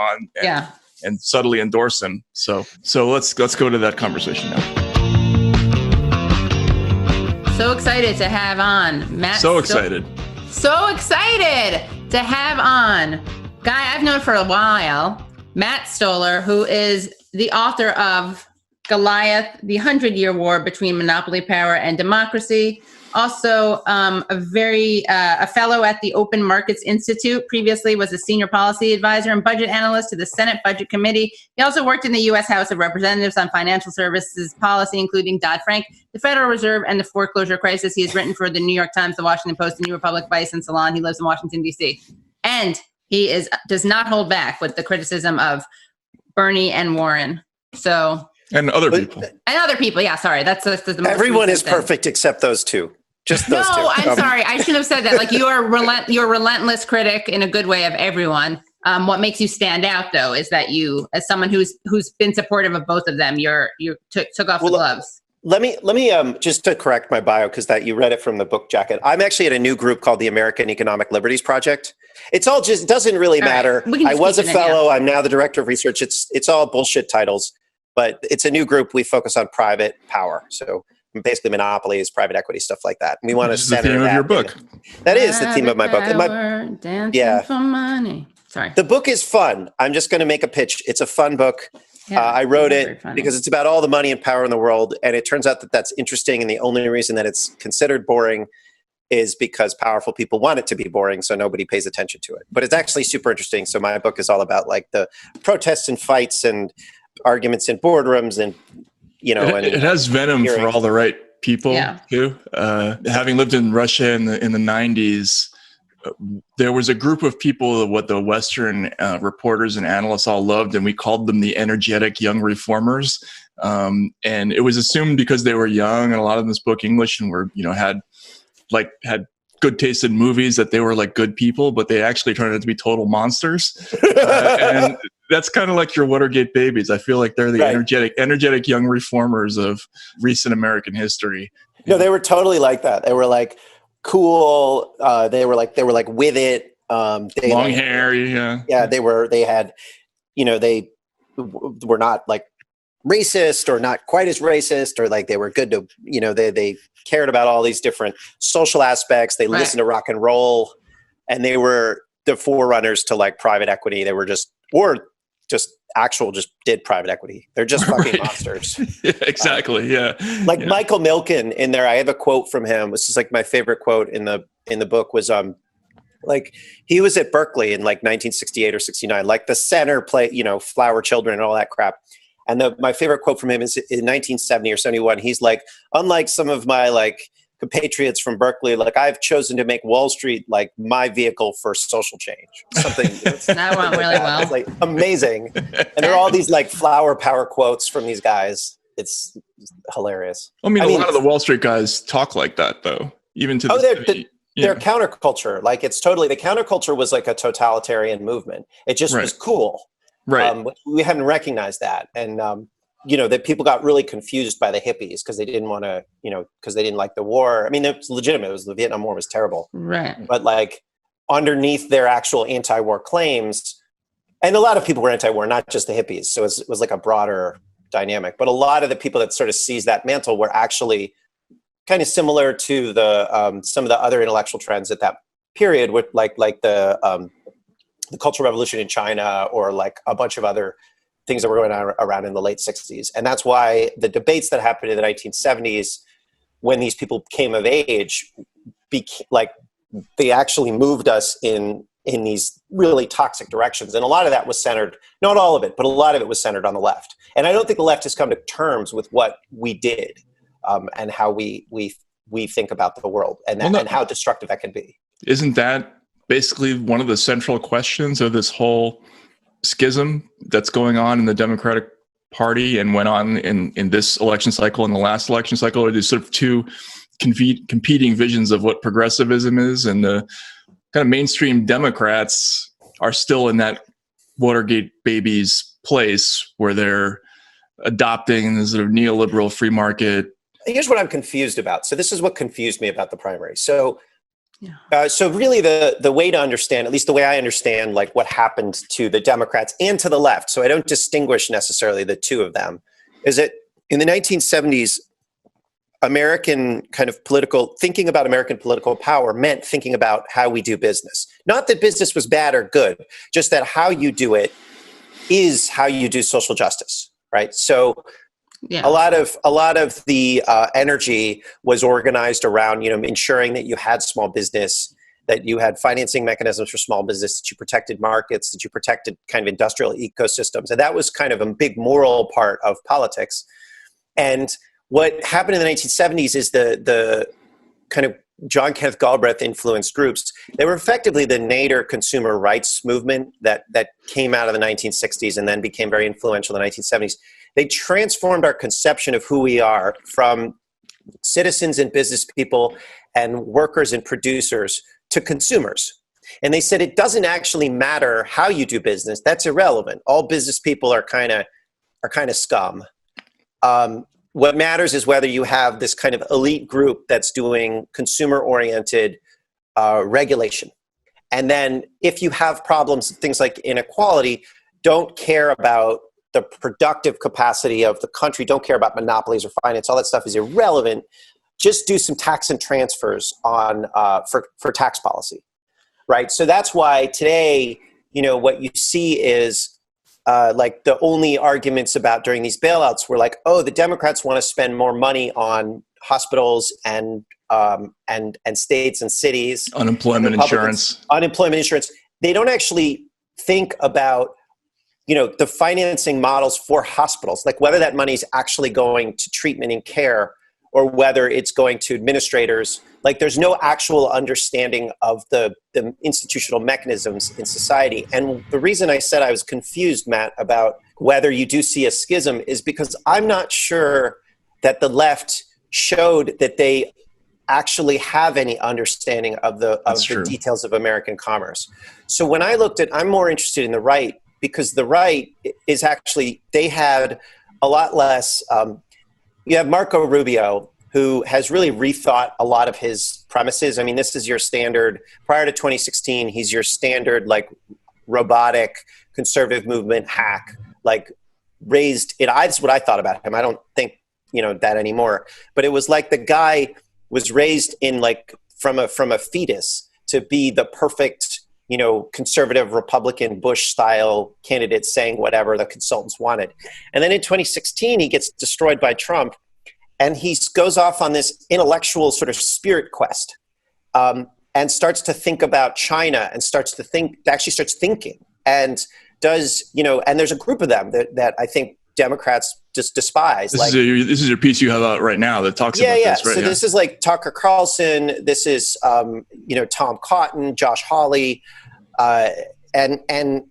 on and subtly endorse him. So let's go to that conversation now. So excited to have on Matt. So excited to have on guy I've known for a while, Matt Stoller, who is the author of Goliath, the 100-Year War Between Monopoly Power and Democracy. Also, a fellow at the Open Markets Institute. Previously was a senior policy advisor and budget analyst to the Senate Budget Committee. He also worked in the U.S. House of Representatives on financial services policy, including Dodd-Frank, the Federal Reserve, and the foreclosure crisis. He has written for the New York Times, the Washington Post, the New Republic, Vice, and Salon. He lives in Washington, D.C. And he does not hold back with the criticism of Bernie and Warren. And other people. Yeah, sorry. That's the most everyone is perfect except those two. Just those two. No, I'm sorry. I shouldn't have said that. Like, you're a relentless critic in a good way of everyone. What makes you stand out, though, is that you, as someone who's been supportive of both of them, you took off the gloves. Let me just to correct my bio, because that you read it from the book jacket. I'm actually at a new group called the American Economic Liberties Project. It's all just doesn't really matter. Right. I was a fellow. I'm now the director of research. It's all bullshit titles. But it's a new group. We focus on private power. So basically monopolies, private equity, stuff like that. And we want to center the theme of your book. That is the theme of my book. For money. Sorry. The book is fun. I'm just going to make a pitch. It's a fun book. Yeah, I wrote it because it's about all the money and power in the world. And it turns out that that's interesting. And the only reason that it's considered boring is because powerful people want it to be boring, so nobody pays attention to it. But it's actually super interesting. So my book is all about like the protests and fights and arguments in boardrooms, and it has venom for all the right people too. Having lived in Russia in the 90s, there was a group of people what the Western reporters and analysts all loved, and we called them the energetic young reformers. And it was assumed because they were young and a lot of them spoke English and were had good taste in movies that they were like good people, but they actually turned out to be total monsters. And that's kind of like your Watergate babies. I feel like they're the energetic young reformers of recent American history. No, they were totally like that. They were like cool. They were like with it. Long hair. Yeah. Yeah. They were not like racist or not quite as racist, or like they were good to, they cared about all these different social aspects. They listened to rock and roll, and they were the forerunners to like private equity. They were just did private equity. They're just fucking monsters. Yeah, exactly. Michael Milken in there. I have a quote from him. This is like my favorite quote in the book was, like he was at Berkeley in like 1968 or 69, like the center Flower Children and all that crap. And my favorite quote from him is in 1970 or 71. He's like, unlike some of my like compatriots from Berkeley, like I've chosen to make Wall Street like my vehicle for social change. Something that went really well. It's like amazing. And there are all these like flower power quotes from these guys. It's hilarious. I mean, a lot of the Wall Street guys talk like that though, even to their counterculture. Like it's totally, the counterculture was like a totalitarian movement. It just was cool. Right. We hadn't recognized that. And, that people got really confused by the hippies because they didn't want to, because they didn't like the war. I mean, it was legitimate. The Vietnam War was terrible. Right. But like underneath their actual anti-war claims, and a lot of people were anti-war, not just the hippies. So it was like a broader dynamic. But a lot of the people that sort of seized that mantle were actually kind of similar to the some of the other intellectual trends at that period, with like the Cultural Revolution in China, or like a bunch of other things that were going on around in the late 60s. And that's why the debates that happened in the 1970s, when these people came of age, they actually moved us in these really toxic directions. And a lot of that was centered, not all of it, but a lot of it was centered on the left. And I don't think the left has come to terms with what we did and how we think about the world and how destructive that can be. Isn't that basically one of the central questions of this whole schism that's going on in the Democratic Party and went on in this election cycle and the last election cycle? Are these sort of two competing visions of what progressivism is, and the kind of mainstream Democrats are still in that Watergate babies place where they're adopting the sort of neoliberal free market. Here's what I'm confused about. So this is what confused me about the primary. So So really the way to understand, at least the way I understand, like what happened to the Democrats and to the left, so I don't distinguish necessarily the two of them, is that in the 1970s, American kind of thinking about American political power meant thinking about how we do business. Not that business was bad or good, just that how you do it is how you do social justice, right? So a lot of the energy was organized around, ensuring that you had small business, that you had financing mechanisms for small business, that you protected markets, that you protected kind of industrial ecosystems. And that was kind of a big moral part of politics. And what happened in the 1970s is the kind of John Kenneth Galbraith influenced groups. They were effectively the Nader consumer rights movement that came out of the 1960s and then became very influential in the 1970s. They transformed our conception of who we are from citizens and business people and workers and producers to consumers. And they said it doesn't actually matter how you do business. That's irrelevant. All business people are kind of scum. What matters is whether you have this kind of elite group that's doing consumer-oriented regulation. And then if you have problems, things like inequality, don't care about the productive capacity of the country, don't care about monopolies or finance, all that stuff is irrelevant. Just do some tax and transfers on for tax policy, right? So that's why today, what you see is like the only arguments about during these bailouts were like, oh, the Democrats want to spend more money on hospitals and states and cities. Unemployment insurance. They don't actually think about, the financing models for hospitals, like whether that money is actually going to treatment and care or whether it's going to administrators. Like there's no actual understanding of the institutional mechanisms in society. And the reason I said I was confused, Matt, about whether you do see a schism is because I'm not sure that the left showed that they actually have any understanding of the details of American commerce. So when I looked at, I'm more interested in the right, because the right is actually, they had a lot less, you have Marco Rubio, who has really rethought a lot of his premises. I mean, this is your standard, prior to 2016, he's your standard, like, robotic conservative movement hack, like raised, that's what I thought about him. I don't think, that anymore. But it was like the guy was raised in like, from a fetus to be the perfect, conservative Republican Bush style candidate saying whatever the consultants wanted. And then in 2016, he gets destroyed by Trump. And he goes off on this intellectual sort of spirit quest and starts to think about China and starts thinking and does, and there's a group of them that I think Democrats just despise. This is your piece you have out right now that talks about this, right? So this is like Tucker Carlson. This is, Tom Cotton, Josh Hawley, and then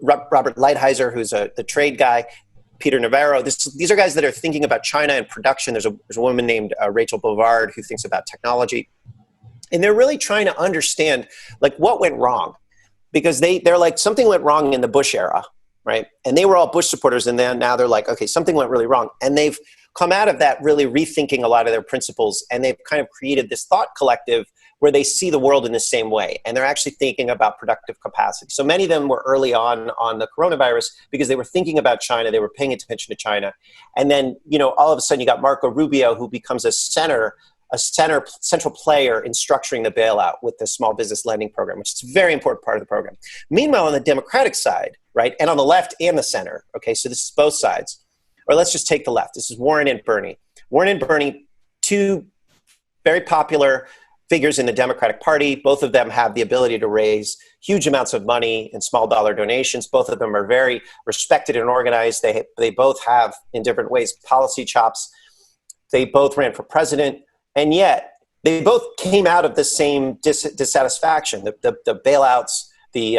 Robert Lighthizer, who's the trade guy. Peter Navarro. These are guys that are thinking about China and production. There's a woman named Rachel Bovard who thinks about technology. And they're really trying to understand like what went wrong, because they're like, something went wrong in the Bush era, right? And they were all Bush supporters. And then now they're like, okay, something went really wrong. And they've come out of that really rethinking a lot of their principles. And they've kind of created this thought collective where they see the world in the same way. And they're actually thinking about productive capacity. So many of them were early on the coronavirus because they were thinking about China. They were paying attention to China. And then, all of a sudden you got Marco Rubio, who becomes a central player in structuring the bailout with the small business lending program, which is a very important part of the program. Meanwhile, on the Democratic side, right, and on the left and the center, okay, so this is both sides. Or let's just take the left. This is Warren and Bernie. Warren and Bernie, two very popular figures in the Democratic Party. Both of them have the ability to raise huge amounts of money in small dollar donations. Both of them are very respected and organized. They both have, in different ways, policy chops. They both ran for president. And yet, they both came out of the same dissatisfaction, the bailouts, the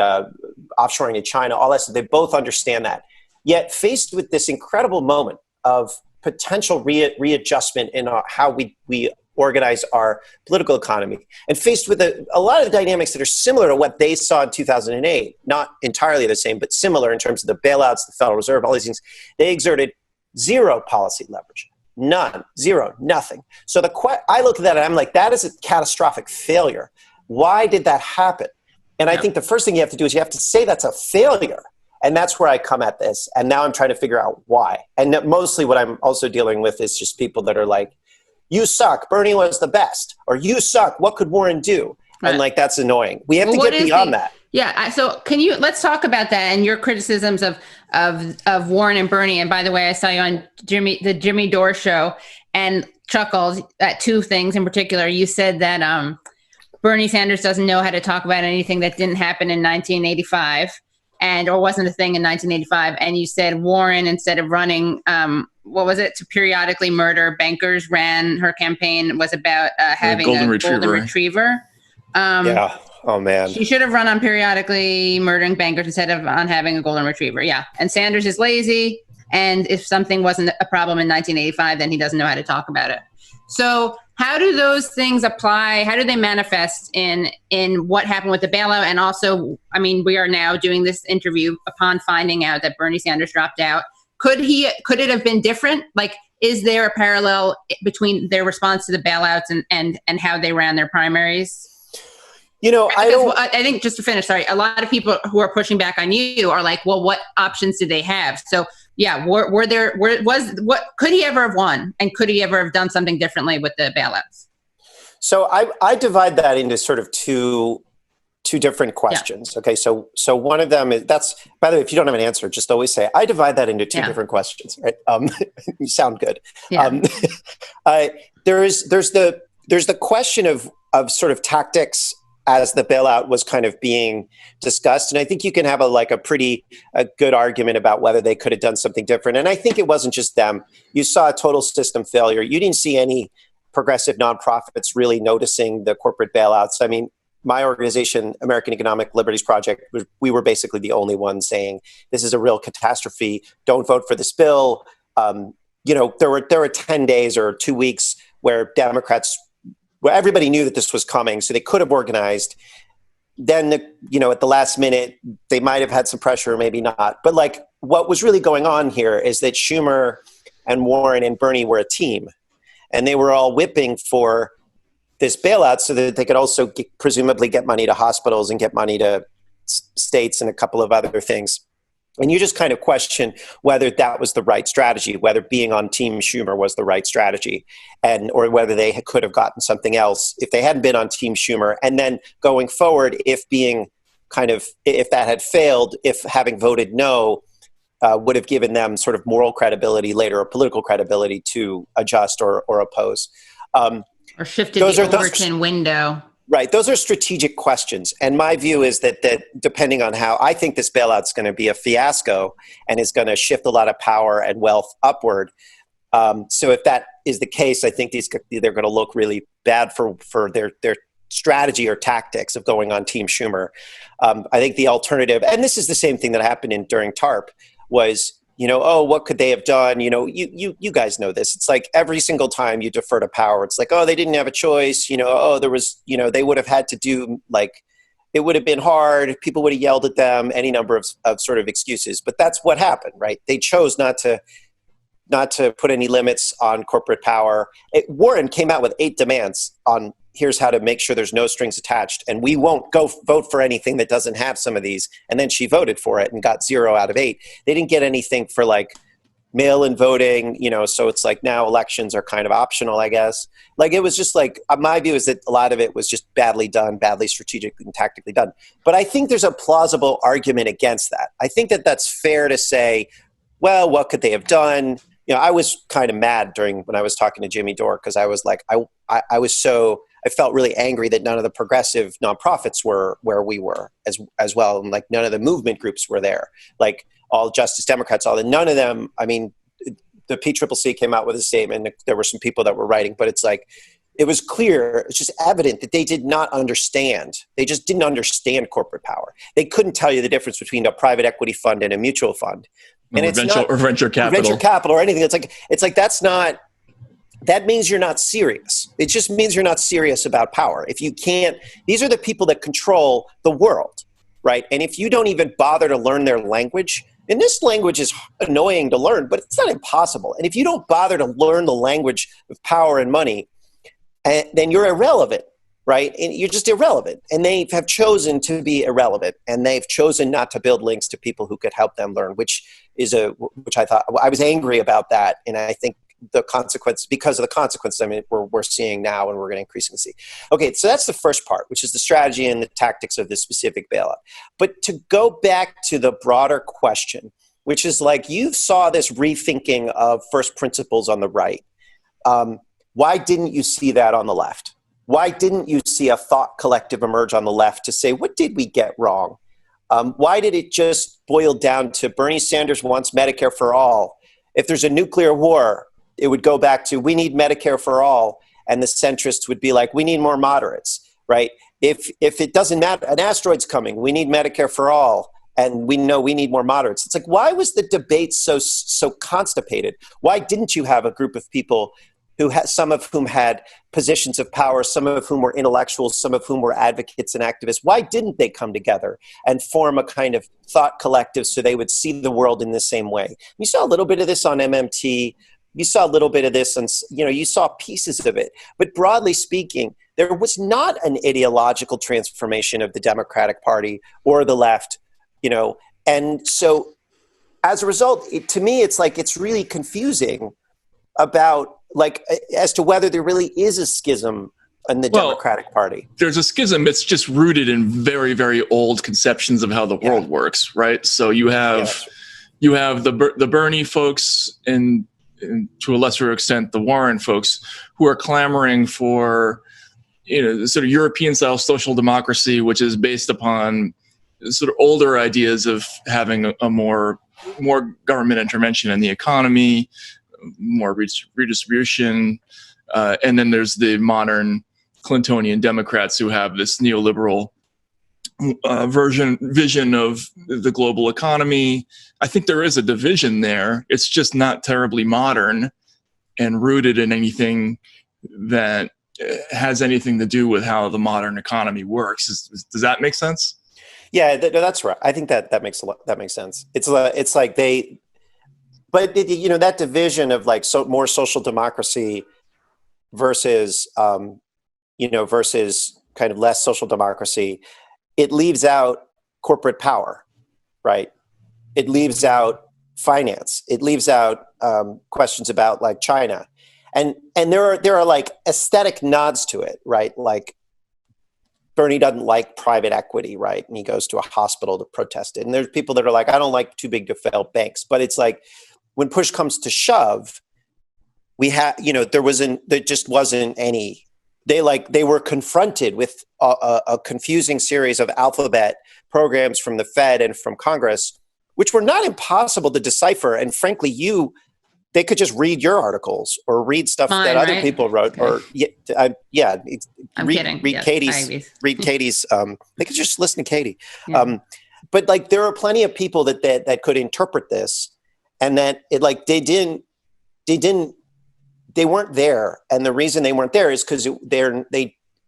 offshoring to China, all that stuff. They both understand that. Yet, faced with this incredible moment of potential readjustment in how we organize our political economy, and faced with a lot of dynamics that are similar to what they saw in 2008, not entirely the same, but similar in terms of the bailouts, the Federal Reserve, all these things, they exerted zero policy leverage. None, zero, nothing. So I look at that and I'm like, that is a catastrophic failure. Why did that happen? And I think the first thing you have to do is you have to say that's a failure. And that's where I come at this. And now I'm trying to figure out why. And mostly what I'm also dealing with is just people that are like, you suck, Bernie was the best. Or you suck, what could Warren do? Right. And like, that's annoying. We have to get beyond that. Yeah. So let's talk about that and your criticisms of Warren and Bernie. And by the way, I saw you on the Jimmy Dore show and chuckled at two things in particular. You said that Bernie Sanders doesn't know how to talk about anything that didn't happen in 1985 or wasn't a thing in 1985. And you said Warren, instead of running, to periodically murder bankers, ran her campaign was about having golden retriever. Yeah. Oh, man. She should have run on periodically murdering bankers instead of on having a golden retriever. Yeah. And Sanders is lazy. And if something wasn't a problem in 1985, then he doesn't know how to talk about it. So how do those things apply? How do they manifest in what happened with the bailout? And also, I mean, we are now doing this interview upon finding out that Bernie Sanders dropped out. Could it have been different? Like, is there a parallel between their response to the bailouts and how they ran their primaries? I think, just to finish, sorry, a lot of people who are pushing back on you are like, well, what options did they have? So yeah, what could he ever have won? And could he ever have done something differently with the bailouts? So I divide that into sort of two different questions. Yeah. Okay. So one of them is, by the way, if you don't have an answer, just always say, I divide that into two different questions, right? You sound good. Yeah. There's the question of sort of tactics as the bailout was kind of being discussed. And I think you can have a good argument about whether they could have done something different. And I think it wasn't just them. You saw a total system failure. You didn't see any progressive nonprofits really noticing the corporate bailouts. I mean, my organization, American Economic Liberties Project, we were basically the only ones saying, this is a real catastrophe. Don't vote for this bill. There were 10 days or 2 weeks where Democrats, everybody knew that this was coming, so they could have organized. Then, at the last minute, they might have had some pressure, maybe not. But like, what was really going on here is that Schumer and Warren and Bernie were a team, and they were all whipping for this bailout so that they could also presumably get money to hospitals and get money to states and a couple of other things. And you just kind of question whether that was the right strategy, whether being on Team Schumer was the right strategy, or whether they could have gotten something else if they hadn't been on Team Schumer. And then going forward, if that had failed, if having voted no would have given them sort of moral credibility later, or political credibility to adjust or oppose. Or shifted the Overton window. Right. Those are strategic questions. And my view is that depending on how, I think this bailout's going to be a fiasco and is going to shift a lot of power and wealth upward. So if that is the case, I think they're going to look really bad for their strategy or tactics of going on Team Schumer. I think the alternative, and this is the same thing that happened during TARP, was, what could they have done? You guys know this. It's like every single time you defer to power, it's like, oh, they didn't have a choice. There was, they would have had to do, like, it would have been hard. People would have yelled at them, any number of sort of excuses. But that's what happened, right? They chose not to put any limits on corporate power. Warren came out with 8 demands on here's how to make sure there's no strings attached. And we won't go vote for anything that doesn't have some of these. And then she voted for it and got 0 out of 8. They didn't get anything for like mail-in voting, so it's like now elections are kind of optional, I guess. Like, it was just like, my view is that a lot of it was just badly done, badly strategically and tactically done. But I think there's a plausible argument against that. I think that that's fair to say, well, what could they have done? I was kind of mad when I was talking to Jimmy Dore, because I was like, I felt really angry that none of the progressive nonprofits were where we were as well. And like, none of the movement groups were there. Like, all Justice Democrats, none of them. I mean, the PCCC came out with a statement. There were some people that were writing, but it's like, it was clear, it's just evident that they did not understand. They just didn't understand corporate power. They couldn't tell you the difference between a private equity fund and a mutual fund. And or venture capital or anything. It's like that means you're not serious. It just means you're not serious about power. If you can't, these are the people that control the world, right? And if you don't even bother to learn their language, And this language is annoying to learn, but it's not impossible. And if you don't bother to learn the language of power and money, then you're irrelevant, right? And you're just irrelevant. And they have chosen to be irrelevant. And they've chosen not to build links to people who could help them learn, which I thought, I was angry about that. And I think because of the consequences, I mean, we're seeing now and we're going to increasingly see. Okay, so that's the first part, which is the strategy and the tactics of this specific bailout. But to go back to the broader question, which is like you saw this rethinking of first principles on the right. Why didn't you see that on the left? Why didn't you see a thought collective emerge on the left to say, what did we get wrong? Why did it just boil down to Bernie Sanders wants Medicare for all? If there's a nuclear war, it would go back to we need Medicare for all, and the centrists would be like, we need more moderates, right? If it doesn't matter, an asteroid's coming, we need Medicare for all, and we know we need more moderates. It's like, why was the debate so constipated? Why didn't you have a group of people some of whom had positions of power, some of whom were intellectuals, some of whom were advocates and activists? Why didn't they come together and form a kind of thought collective so they would see the world in the same way? You saw a little bit of this on MMT. You saw a little bit of this, and you saw pieces of it. But broadly speaking, there was not an ideological transformation of the Democratic Party or the left, And so, as a result, to me, it's like it's really confusing about as to whether there really is a schism in the Democratic Party. There's a schism. It's just rooted in very, very old conceptions of how the world works, right? So you have the Bernie folks and to a lesser extent, the Warren folks who are clamoring for, sort of European-style social democracy, which is based upon sort of older ideas of having a more government intervention in the economy, more redistribution, and then there's the modern Clintonian Democrats who have this neoliberal vision of the global economy. I think there is a division there. It's just not terribly modern and rooted in anything that has anything to do with how the modern economy works. Does that make sense? Yeah, that's right. I think that makes sense. It's like that division of more social democracy versus versus kind of less social democracy. It leaves out corporate power, right? It leaves out finance. It leaves out questions about China, and there are aesthetic nods to it, right? Like Bernie doesn't like private equity, right? And he goes to a hospital to protest it. And there's people that are like, I don't like too big to fail banks, but it's like when push comes to shove, there just wasn't any. They were confronted with a confusing series of alphabet programs from the Fed and from Congress, which were not impossible to decipher. And frankly, they could just read your articles or read stuff that other people wrote. Okay. I'm kidding. Read Katie's. Read Katie's. They could just listen to Katie. Yeah. But there are plenty of people that could interpret this, and that they weren't there. And the reason they weren't there is because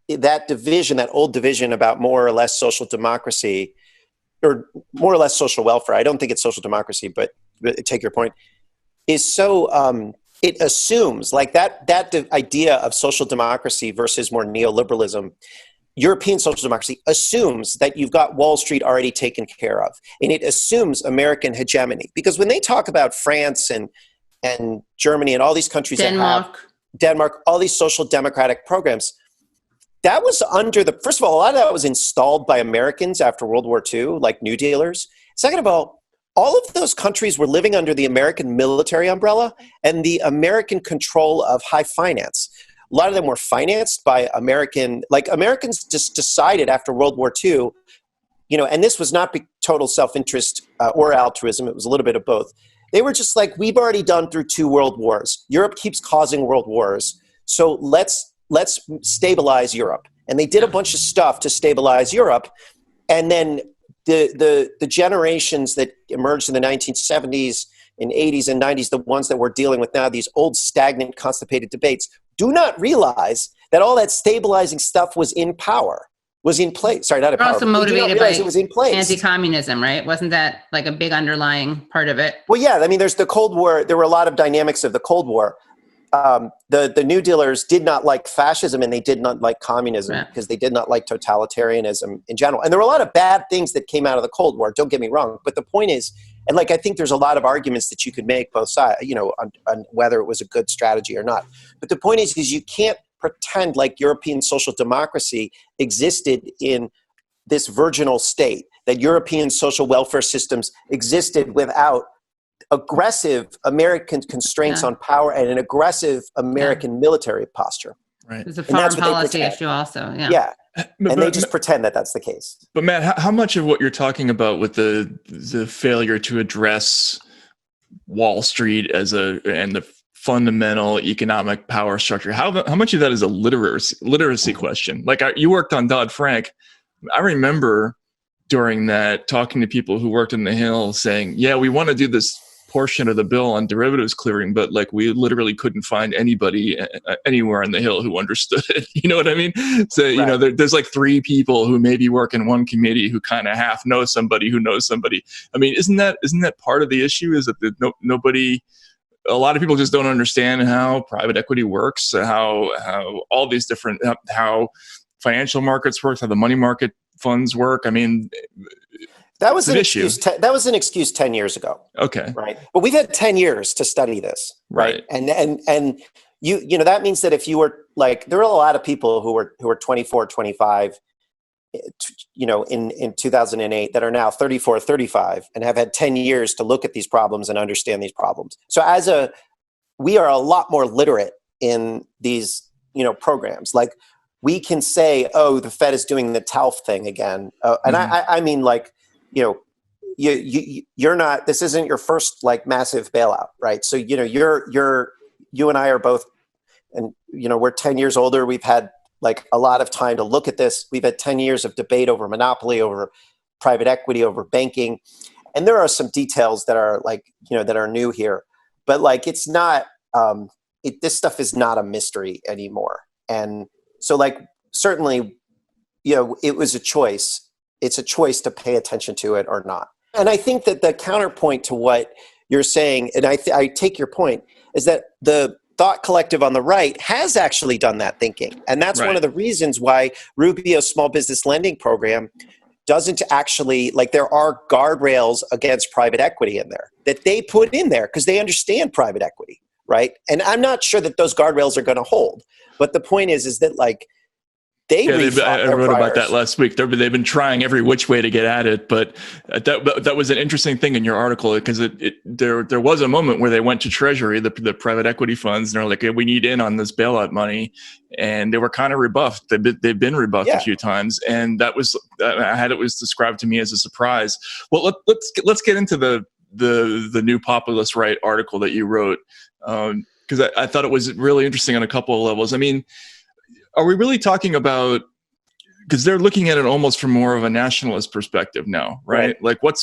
that old division about more or less social democracy or more or less social welfare. I don't think it's social democracy, but take your point, is so it assumes that idea of social democracy versus more neoliberalism, European social democracy assumes that you've got Wall Street already taken care of. And it assumes American hegemony. Because when they talk about France and Germany and all these countries Denmark, all these social democratic programs, that was first of all, a lot of that was installed by Americans after World War II, like New Dealers. Second of all of those countries were living under the American military umbrella and the American control of high finance. A lot of them were financed by Americans just decided after World War II, and this was not total self-interest or altruism. It was a little bit of both. They were just like, we've already done through 2 world wars. Europe keeps causing world wars. So let's stabilize Europe. And they did a bunch of stuff to stabilize Europe. And then the generations that emerged in the 1970s and 80s and 90s, the ones that we're dealing with now, these old stagnant, constipated debates, do not realize that all that stabilizing stuff was in power. was in place. Sorry, not a They're power. also motivated by it was in place. Anti-communism, right? Wasn't that like a big underlying part of it? Well, yeah. I mean, there's the Cold War. There were a lot of dynamics of the Cold War. The New Dealers did not like fascism and they did not like communism because they did not like totalitarianism in general. And there were a lot of bad things that came out of the Cold War. Don't get me wrong. But the point is, and like I think there's a lot of arguments that you could make both sides, on whether it was a good strategy or not. But the point is you can't pretend like European social democracy existed in this virginal state, that European social welfare systems existed without aggressive American constraints on power and an aggressive American military posture. Right. It's a foreign policy issue also. Yeah. And they just pretend that that's the case. But Matt, how much of what you're talking about with the failure to address Wall Street and the fundamental economic power structure, how much of that is a literacy question? Like you worked on Dodd-Frank. I remember during that talking to people who worked in the Hill saying, yeah, we want to do this portion of the bill on derivatives clearing, but like we literally couldn't find anybody anywhere in the Hill who understood it. You know what I mean? So, there's like 3 people who maybe work in one committee who kind of half know somebody who knows somebody. I mean, isn't that part of the issue, is that nobody, a lot of people just don't understand how private equity works, how all these different, how financial markets work, how the money market funds work. I mean, that was an excuse. That was an excuse 10 years ago. Okay. Right. But we've had 10 years to study this. Right. And you know, that means that if you were like, there were a lot of people who were 24, 25, in 2008 that are now 34, 35 and have had 10 years to look at these problems and understand these problems. So we are a lot more literate in these, programs. Like we can say, oh, the Fed is doing the TALF thing again. And I mean, like, you're not, this isn't your first like massive bailout, right? So, you and I are both, and, we're 10 years older. We've had like a lot of time to look at this. We've had 10 years of debate over monopoly, over private equity, over banking. And there are some details that are like, that are new here, but like, it's not, this stuff is not a mystery anymore. And so like, certainly, it was a choice. It's a choice to pay attention to it or not. And I think that the counterpoint to what you're saying, and I take your point, is that the thought collective on the right has actually done that thinking. And that's one of the reasons why Rubio's small business lending program doesn't actually, like, there are guardrails against private equity in there that they put in there because they understand private equity, right? And I'm not sure that those guardrails are going to hold. But the point is that, like, I wrote about that last week. They've been trying every which way to get at it, but that was an interesting thing in your article, because there was a moment where they went to Treasury, the private equity funds, and they're like, hey, we need in on this bailout money, and they were kind of rebuffed. They've been rebuffed a few times, and that was it was described to me as a surprise. Well, let's get into the new populist right article that you wrote, because I thought it was really interesting on a couple of levels. I mean, are we really talking about, because they're looking at it almost from more of a nationalist perspective now, right? Like what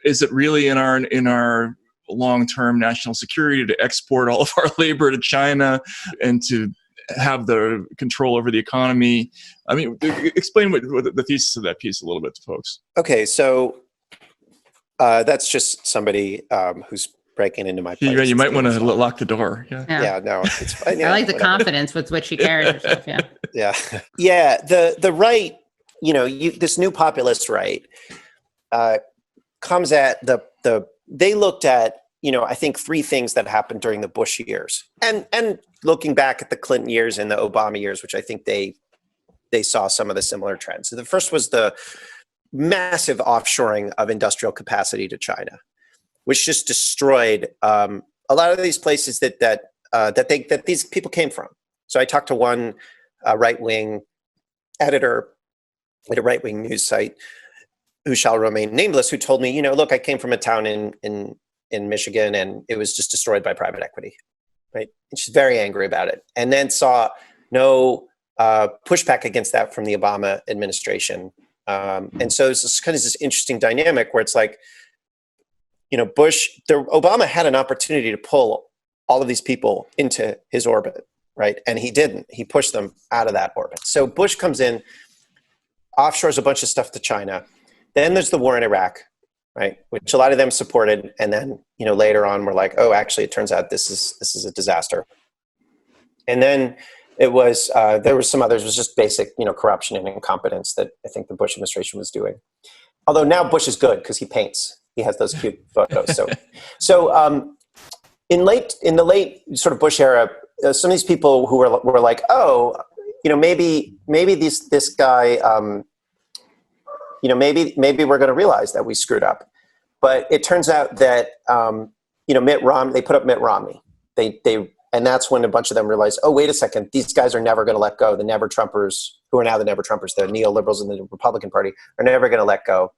is it really in our long-term national security to export all of our labor to China and to have the control over the economy? I mean, explain what the thesis of that piece a little bit to folks. Okay, so that's just somebody who's breaking into my place. You might want to lock the door. Yeah, no, it's fine. I like the confidence with which she carries herself. Yeah. The right, this new populist right comes at they looked at, I think 3 things that happened during the Bush years, and looking back at the Clinton years and the Obama years, which I think they saw some of the similar trends. So the first was the massive offshoring of industrial capacity to China, which just destroyed a lot of these places that these people came from. So I talked to one right-wing editor at a right-wing news site, who shall remain nameless, who told me, look, I came from a town in Michigan, and it was just destroyed by private equity, right? And she's very angry about it, and then saw no pushback against that from the Obama administration. And so it's just kind of this interesting dynamic where it's like, Obama had an opportunity to pull all of these people into his orbit, right? And he didn't. He pushed them out of that orbit. So Bush comes in, offshores a bunch of stuff to China. Then there's the war in Iraq, right? Which a lot of them supported. And then, later on we're like, oh, actually, it turns out this is a disaster. And then it was, there were some others. It was just basic, corruption and incompetence that I think the Bush administration was doing. Although now Bush is good because he paints. He has those cute photos. So in the late sort of Bush era, some of these people who were like, oh, maybe this guy, maybe we're going to realize that we screwed up. But it turns out that Mitt Romney, they put up Mitt Romney. And that's when a bunch of them realized, oh, wait a second, these guys are never going to let go. The Never Trumpers, who are now the Never Trumpers, the neoliberals in the Republican Party, are never going to let go.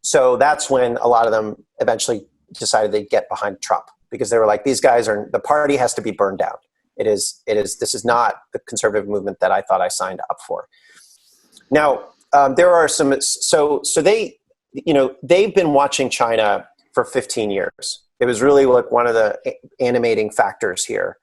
So that's when a lot of them eventually decided they'd get behind Trump, because they were like, these guys the party has to be burned down. This is not the conservative movement that I thought I signed up for. Now, there are some, so they, they've been watching China for 15 years. It was really like one of the animating factors here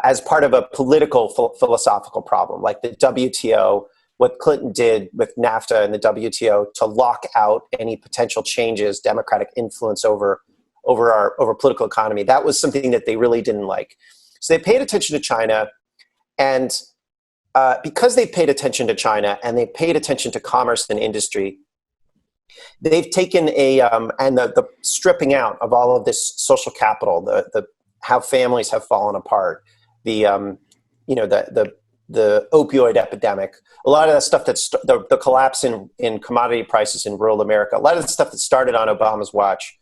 as part of a political philosophical problem, like the WTO, what Clinton did with NAFTA and the WTO to lock out any potential changes, democratic influence over political economy. That was something that they really didn't like. So they paid attention to China, and because they paid attention to China and they paid attention to commerce and industry, they've taken and the stripping out of all of this social capital, the how families have fallen apart, the opioid epidemic, a lot of that stuff that's the collapse in commodity prices in rural America, a lot of the stuff that started on Obama's watch.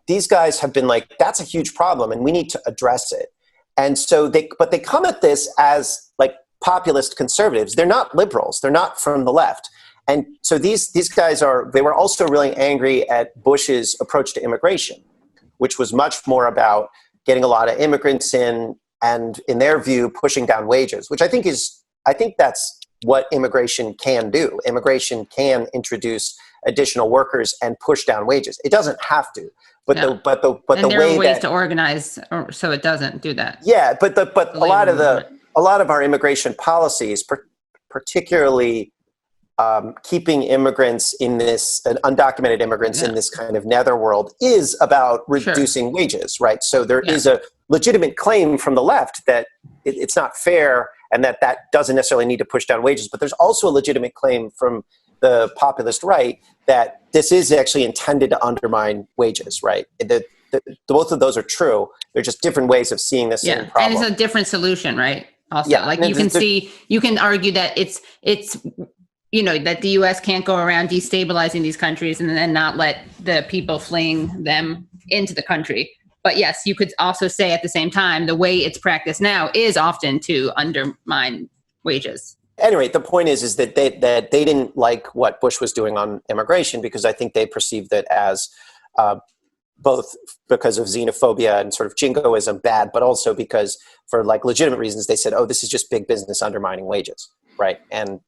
These guys have been like, that's a huge problem and we need to address it. And so they come at this as like populist conservatives. They're not liberals. They're not from the left. And so these guys they were also really angry at Bush's approach to immigration, which was much more about getting a lot of immigrants in and, in their view, pushing down wages, which I think that's what immigration can do. Immigration can introduce additional workers and push down wages. It doesn't have to, but no. the there way are ways that, to organize so it doesn't do that. Yeah, but a lot of our immigration policies, particularly keeping immigrants in this, undocumented immigrants in this kind of netherworld, is about reducing wages, right? So there is a legitimate claim from the left that it's not fair and that doesn't necessarily need to push down wages. But there's also a legitimate claim from the populist right that this is actually intended to undermine wages, right? Both of those are true. They're just different ways of seeing the same problem. And it's a different solution, right? Also, you can argue that it's that the U.S. can't go around destabilizing these countries and then not let the people fleeing them into the country. But yes, you could also say at the same time, the way it's practiced now is often to undermine wages. Anyway, the point is that they didn't like what Bush was doing on immigration, because I think they perceived it as both because of xenophobia and sort of jingoism bad, but also because for like legitimate reasons, they said, oh, this is just big business undermining wages, right? And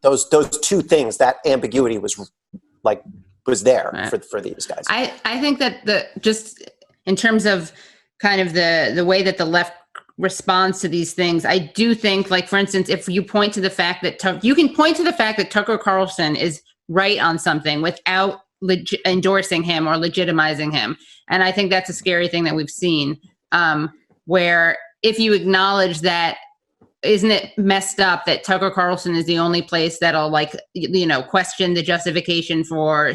those two things, that ambiguity was there for these guys. I think that just in terms of kind of the way that the left responds to these things, I do think, like, for instance, if you point to the fact that you can point to the fact that Tucker Carlson is right on something without endorsing him or legitimizing him. And I think that's a scary thing that we've seen, where if you acknowledge that, isn't it messed up that Tucker Carlson is the only place that'll question the justification for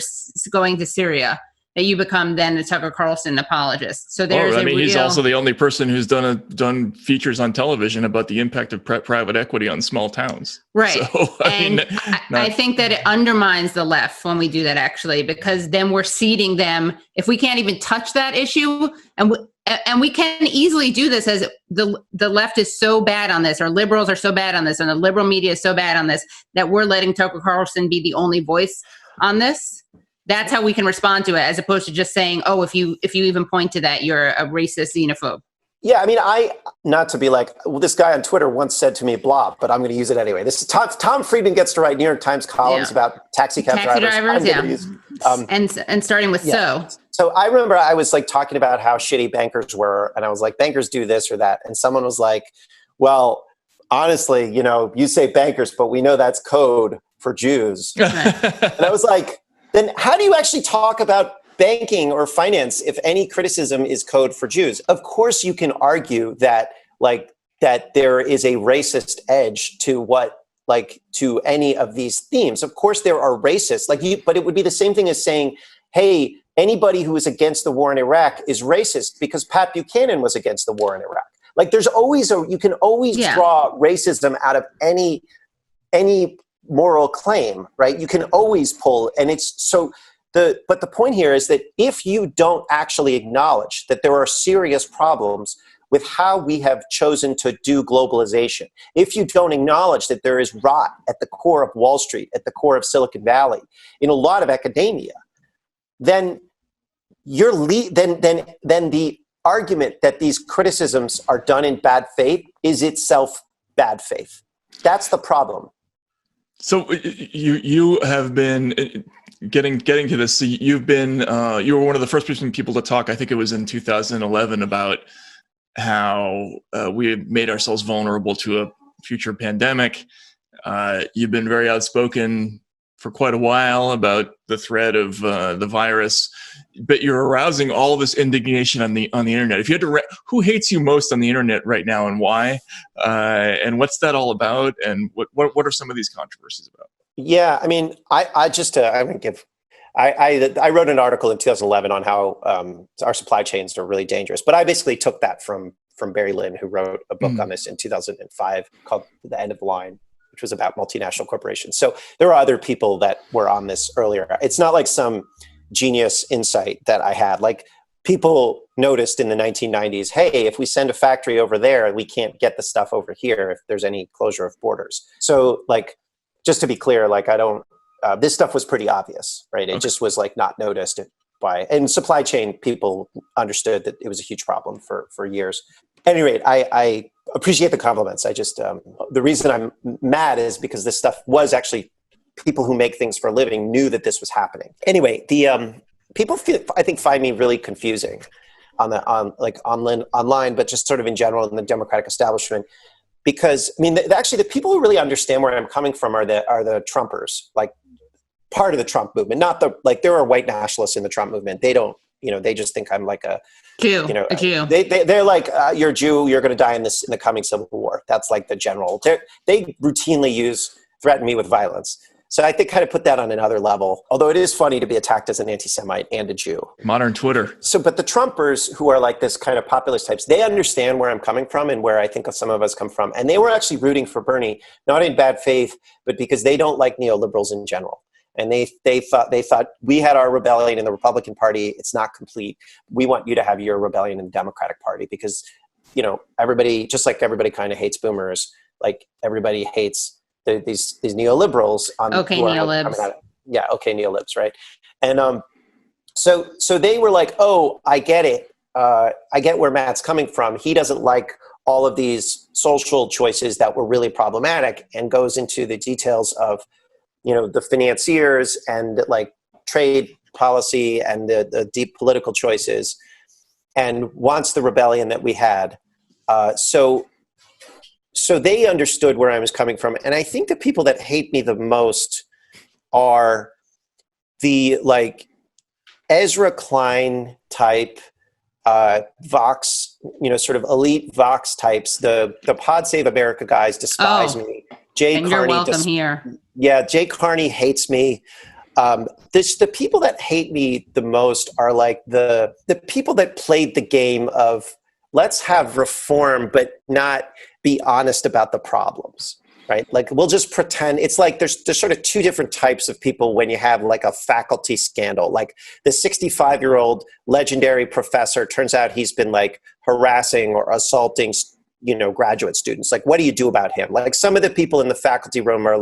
going to Syria, that you become then a Tucker Carlson apologist. So he's also the only person who's done features on television about the impact of private equity on small towns. Right. So, I think that it undermines the left when we do that, actually, because then we're seeding them. If we can't even touch that issue, and we can easily do this, as the left is so bad on this, or liberals are so bad on this, and the liberal media is so bad on this, that we're letting Tucker Carlson be the only voice on this. That's how we can respond to it, as opposed to just saying, oh, if you even point to that, you're a racist xenophobe. Yeah, I mean, not to be like, well, this guy on Twitter once said to me, blah, but I'm going to use it anyway. This is Tom Friedman gets to write New York Times columns about taxi drivers. And starting with So I remember I was like talking about how shitty bankers were, and I was like, bankers do this or that. And someone was like, well, honestly, you say bankers, but we know that's code for Jews. And I was like, then how do you actually talk about banking or finance if any criticism is code for Jews? Of course, you can argue that that there is a racist edge to to any of these themes. Of course, there are racists, but it would be the same thing as saying, hey, anybody who is against the war in Iraq is racist because Pat Buchanan was against the war in Iraq. Like there's always you can always draw racism out of any moral claim, right? You can always pull, and it's so but the point here is that if you don't actually acknowledge that there are serious problems with how we have chosen to do globalization, if you don't acknowledge that there is rot at the core of Wall Street, at the core of Silicon Valley, in a lot of academia, then then the argument that these criticisms are done in bad faith is itself bad faith. That's the problem. So you have been getting to this. So you've been you were one of the first people to talk. I think it was in 2011 about how we had made ourselves vulnerable to a future pandemic. You've been very outspoken for quite a while about the threat of the virus, but you're arousing all this indignation on the internet. If you had to, who hates you most on the internet right now, and why? And what's that all about? And what are some of these controversies about? Yeah, I mean, I wrote an article in 2011 on how our supply chains are really dangerous. But I basically took that from Barry Lynn, who wrote a book on this in 2005 called The End of the Line, which was about multinational corporations. So there are other people that were on this earlier. It's not like some genius insight that I had. Like people noticed in the 1990s, hey, if we send a factory over there, we can't get the stuff over here if there's any closure of borders. So just to be clear, this stuff was pretty obvious, right? It just was not noticed and supply chain people understood that it was a huge problem for years. At any rate, I appreciate the compliments. I just, the reason I'm mad is because this stuff was actually, people who make things for a living knew that this was happening. Anyway, the people find me really confusing online, but just sort of in general in the Democratic establishment. Because actually the people who really understand where I'm coming from are the Trumpers, part of the Trump movement, not there are white nationalists in the Trump movement. They don't, they just think I'm like a Jew. A Jew. They're like, you're a Jew, you're going to die in the coming civil war. That's the general. They routinely threaten me with violence. So I think kind of put that on another level. Although it is funny to be attacked as an anti-Semite and a Jew. Modern Twitter. So, but the Trumpers, who are this kind of populist types, they understand where I'm coming from and where I think some of us come from. And they were actually rooting for Bernie, not in bad faith, but because they don't like neoliberals in general. And they thought we had our rebellion in the Republican Party. It's not complete. We want you to have your rebellion in the Democratic Party because, everybody, just like everybody kind of hates boomers, everybody hates these neoliberals. Neolibs. Neolibs, right? And so they were like, oh, I get it. I get where Matt's coming from. He doesn't like all of these social choices that were really problematic, and goes into the details of the financiers and trade policy and the deep political choices, and wants the rebellion that we had. So they understood where I was coming from. And I think the people that hate me the most are the Ezra Klein type, Vox, sort of elite Vox types. The Pod Save America guys despise me. You're welcome here. Yeah, Jay Carney hates me. The people that hate me the most are the people that played the game of let's have reform, but not be honest about the problems, right? We'll just pretend. It's there's sort of two different types of people when you have a faculty scandal. The 65-year-old legendary professor, turns out he's been harassing or assaulting graduate students. What do you do about him? Some of the people in the faculty room are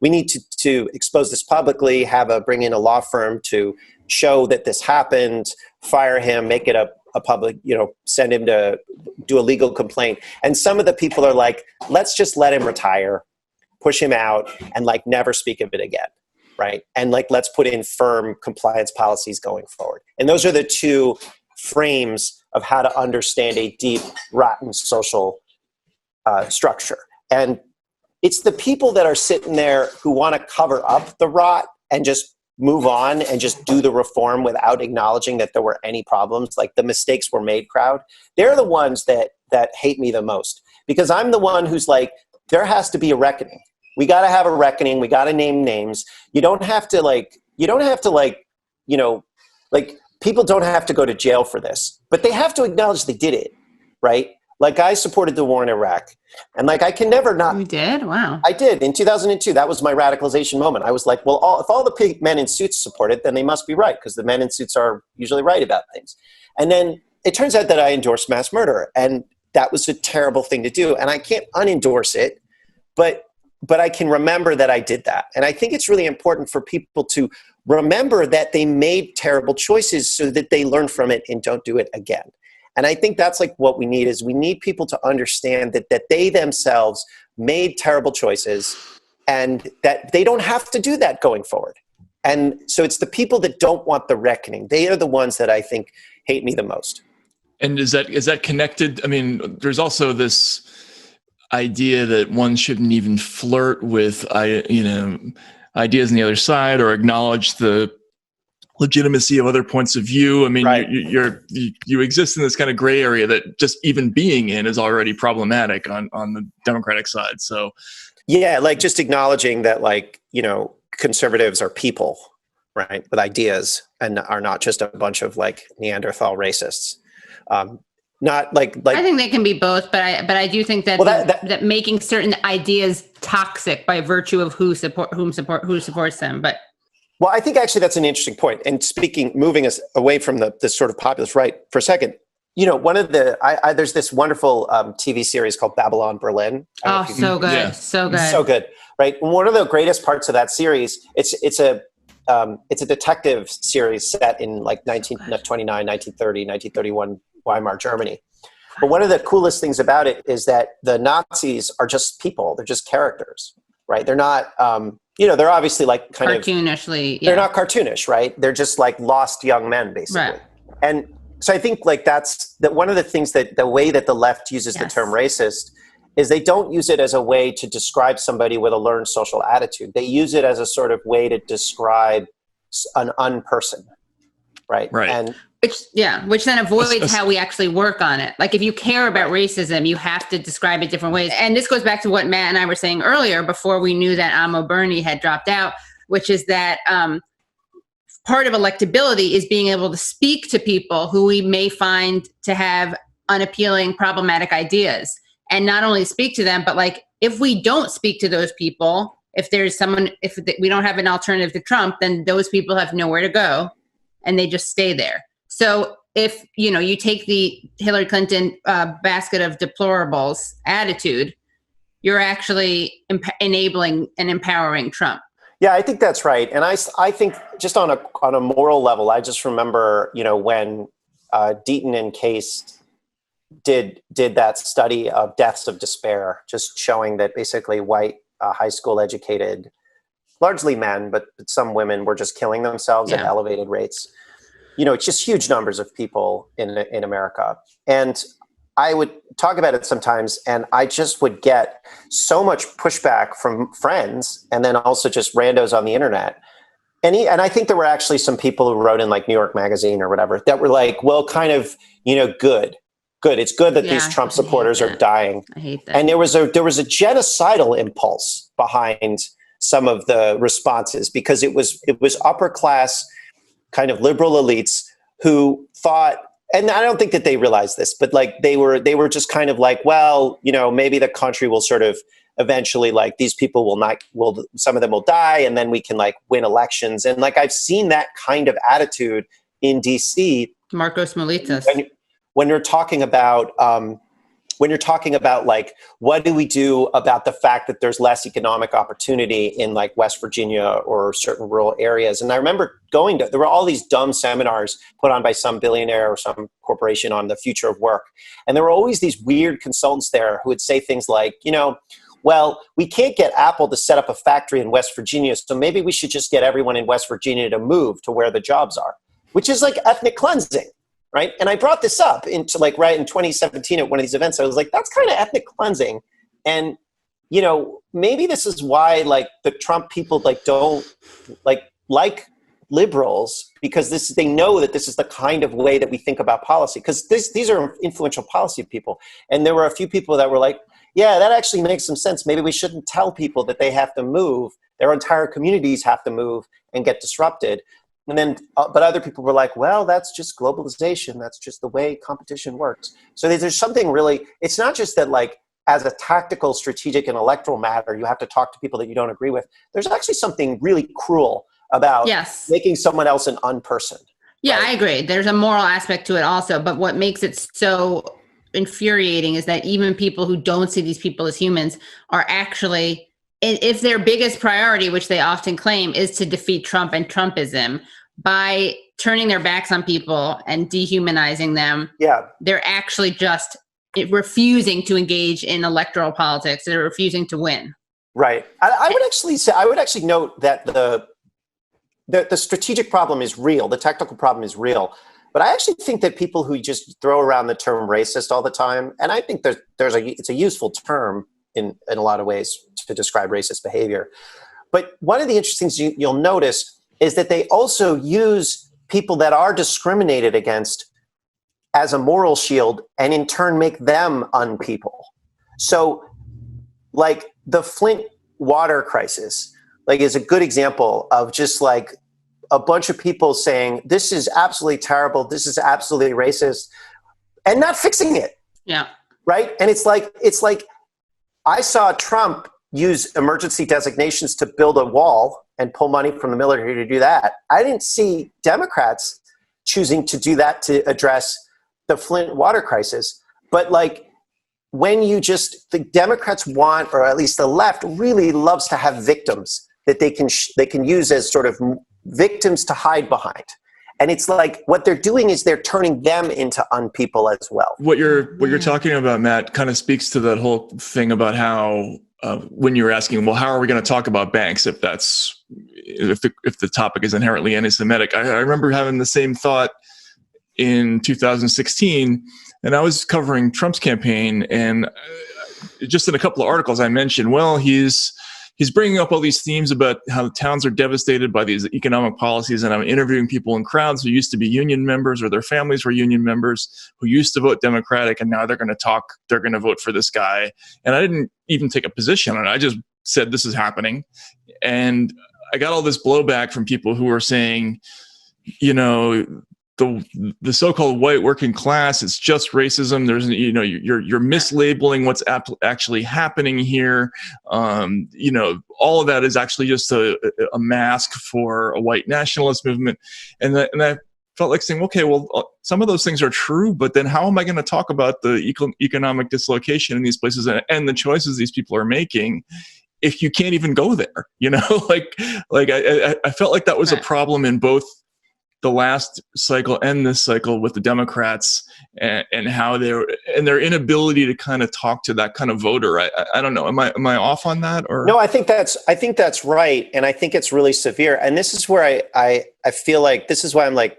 we need to expose this publicly, bring in a law firm to show that this happened, fire him, make it a public, send him to do a legal complaint. And some of the people are let's just let him retire, push him out, and never speak of it again. Right. And let's put in firm compliance policies going forward. And those are the two frames of how to understand a deep, rotten social structure. And it's the people that are sitting there who want to cover up the rot and just move on and just do the reform without acknowledging that there were any problems, like the mistakes were made crowd. They're the ones that hate me the most, because I'm the one who's like, there has to be a reckoning. We got to have a reckoning. We got to name names. You don't have to people don't have to go to jail for this, but they have to acknowledge they did it, right? Like, I supported the war in Iraq, and like, I can never not. You did? Wow. I did in 2002. That was my radicalization moment. I was like, well, if all the men in suits support it, then they must be right, because the men in suits are usually right about things. And then it turns out that I endorsed mass murder, and that was a terrible thing to do. And I can't unendorse it, but I can remember that I did that. And I think it's really important for people to remember that they made terrible choices so that they learn from it and don't do it again. And I think that's like what we need, is we need people to understand that they themselves made terrible choices and that they don't have to do that going forward. And so it's the people that don't want the reckoning. They are the ones that I think hate me the most. And is that connected? I mean, there's also this idea that one shouldn't even flirt with, ideas on the other side or acknowledge the legitimacy of other points of view. I mean, right. you exist in this kind of gray area that just even being in is already problematic on the Democratic side. So, yeah, like just acknowledging that, like, conservatives are people, right, with ideas, and are not just a bunch of like Neanderthal racists. Not like I think they can be both, but I do think that that making certain ideas toxic by virtue of who supports them. But well, I think actually that's an interesting point. And moving us away from this sort of populist right for a second, one of there's this wonderful TV series called Babylon Berlin. Oh, so good, yeah. So good, right? One of the greatest parts of that series, it's a detective series set in like 1929, 1930, 1931 Weimar Germany. But one of the coolest things about it is that the Nazis are just people; they're just characters, right? They're not. They're obviously like kind cartoonishly, of, they're not cartoonish, right? They're just like lost young men, basically. Right. And so I think like that's one of the things that the way that the left uses the term racist is they don't use it as a way to describe somebody with a learned social attitude. They use it as a sort of way to describe an unperson, right? Right. And which then avoids how we actually work on it. Like if you care about racism, you have to describe it different ways. And this goes back to what Matt and I were saying earlier before we knew that Amo Bernie had dropped out, which is that part of electability is being able to speak to people who we may find to have unappealing, problematic ideas. And not only speak to them, but like if we don't speak to those people, if we don't have an alternative to Trump, then those people have nowhere to go and they just stay there. So if, you take the Hillary Clinton basket of deplorables attitude, you're actually enabling and empowering Trump. Yeah, I think that's right. And I think just on a moral level, I just remember, when Deaton and Case did that study of deaths of despair, just showing that basically white, high school educated, largely men, but some women were just killing themselves at elevated rates. It's just huge numbers of people in America. And I would talk about it sometimes, and I just would get so much pushback from friends and then also just randos on the internet. And I think there were actually some people who wrote in like New York Magazine or whatever that were like, well, kind of, good. It's good that these Trump supporters are dying. I hate that. And there was a genocidal impulse behind some of the responses because it was upper class kind of liberal elites who thought, and I don't think that they realized this, but like they were just kind of like, well, maybe the country will sort of eventually, like, these people some of them will die, and then we can like win elections. And like I've seen that kind of attitude in DC. Marcos Molitas. When you're talking about like, what do we do about the fact that there's less economic opportunity in like West Virginia or certain rural areas? And I remember there were all these dumb seminars put on by some billionaire or some corporation on the future of work. And there were always these weird consultants there who would say things like, well, we can't get Apple to set up a factory in West Virginia, so maybe we should just get everyone in West Virginia to move to where the jobs are, which is like ethnic cleansing. Right. And I brought this up into like right in 2017 at one of these events. I was like, that's kind of ethnic cleansing. And maybe this is why like the Trump people like don't like liberals, because they know that this is the kind of way that we think about policy, because these are influential policy people. And there were a few people that were like, yeah, that actually makes some sense. Maybe we shouldn't tell people that they have to move. Their entire communities have to move and get disrupted. And then, but other people were like, well, that's just globalization. That's just the way competition works. So there's something really, it's not just that like, as a tactical, strategic, and electoral matter, you have to talk to people that you don't agree with. There's actually something really cruel about making someone else an unperson. Yeah, right? I agree. There's a moral aspect to it also. But what makes it so infuriating is that even people who don't see these people as humans are actually, if their biggest priority, which they often claim, is to defeat Trump and Trumpism, by turning their backs on people and dehumanizing them, they're actually just refusing to engage in electoral politics. They're refusing to win. Right. I would actually note that the strategic problem is real. The technical problem is real. But I actually think that people who just throw around the term racist all the time, and I think it's a useful term in a lot of ways to describe racist behavior. But one of the interesting things you'll notice is that they also use people that are discriminated against as a moral shield, and in turn make them unpeople. So like the Flint water crisis, like is a good example of just like a bunch of people saying, this is absolutely terrible, this is absolutely racist, and not fixing it. Yeah. Right? And it's like I saw Trump use emergency designations to build a wall and pull money from the military to do that. I didn't see Democrats choosing to do that to address the Flint water crisis. But like when the Democrats want, or at least the left really loves to have victims that they can use as sort of victims to hide behind. And it's like what they're doing is they're turning them into unpeople as well. What you're talking about, Matt, kind of speaks to that whole thing about how when you were asking, well, how are we going to talk about banks if the topic is inherently anti-Semitic? I remember having the same thought in 2016, and I was covering Trump's campaign, and just in a couple of articles I mentioned, well, he's bringing up all these themes about how the towns are devastated by these economic policies, and I'm interviewing people in crowds who used to be union members or their families were union members who used to vote Democratic, and now they're going to vote for this guy. And I didn't even take a position on it. I just said this is happening. And I got all this blowback from people who were saying, the so-called white working class, it's just racism. There's, you're mislabeling what's actually happening here. All of that is actually just a mask for a white nationalist movement. And I felt like saying, okay, well, some of those things are true, but then how am I going to talk about the economic dislocation in these places and the choices these people are making if you can't even go there? I felt like that was a problem in both the last cycle and this cycle with the Democrats, and how their inability to kind of talk to that kind of voter. I don't know. Am I off on that? Or no? I think that's right, and I think it's really severe. And this is where I feel like this is why I'm like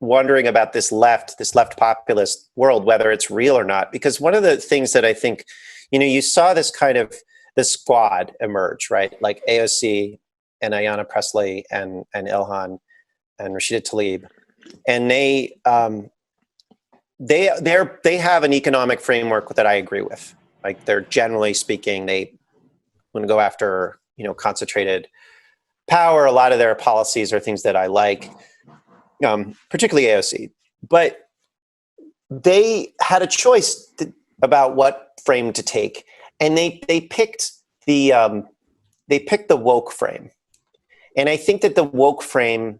wondering about this left populist world, whether it's real or not. Because one of the things that I think, you saw this squad emerge, right? Like AOC and Ayanna Pressley and Ilhan and Rashida Tlaib, and they have an economic framework that I agree with. Like they're generally speaking, they want to go after concentrated power. A lot of their policies are things that I like, particularly AOC. But they had a choice about what frame to take, and they picked the woke frame. And I think that the woke frame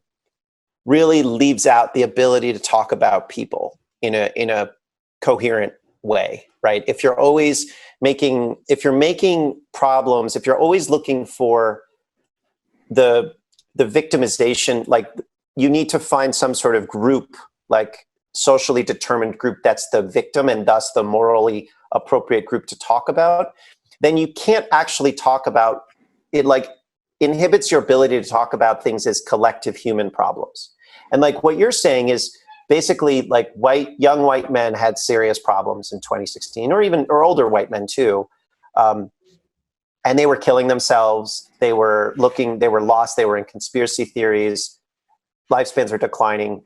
really leaves out the ability to talk about people in a coherent way, right? If you're making problems, if you're always looking for the victimization, like you need to find some sort of group, like socially determined group that's the victim and thus the morally appropriate group to talk about, then you can't actually talk about it. Like inhibits your ability to talk about things as collective human problems. And like what you're saying is basically like young white men had serious problems in 2016, or older white men too. and they were killing themselves. They were lost. They were in conspiracy theories. Lifespans are declining.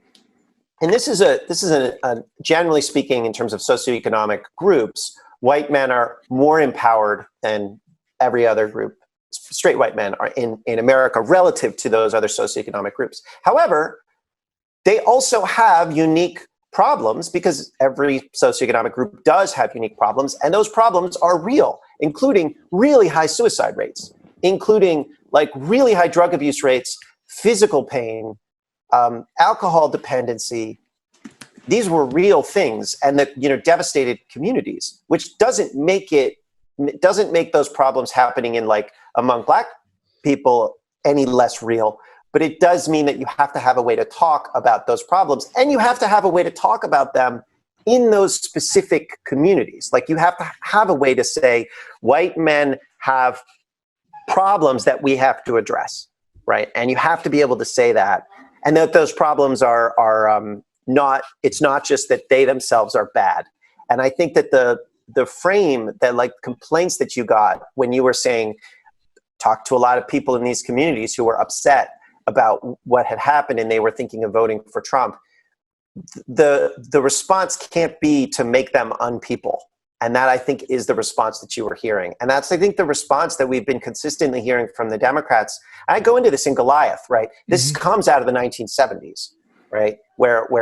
And this is a generally speaking, in terms of socioeconomic groups, white men are more empowered than every other group. Straight white men are in America relative to those other socioeconomic groups. However, they also have unique problems, because every socioeconomic group does have unique problems, and those problems are real, including really high suicide rates, including like really high drug abuse rates, physical pain, alcohol dependency. These were real things, and devastated communities, which doesn't make those problems happening in like among Black people any less real. But it does mean that you have to have a way to talk about those problems, and you have to have a way to talk about them in those specific communities. Like, you have to have a way to say, white men have problems that we have to address, right? And you have to be able to say that, and that those problems are not. It's not just that they themselves are bad. And I think that the frame, that like complaints that you got when you were saying, talk to a lot of people in these communities who were upset about what had happened and they were thinking of voting for Trump. The response can't be to make them unpeople. And that, I think, is the response that you were hearing. And that's, I think, the response that we've been consistently hearing from the Democrats. I go into this in Goliath, right? This comes out of the 1970s, right? Where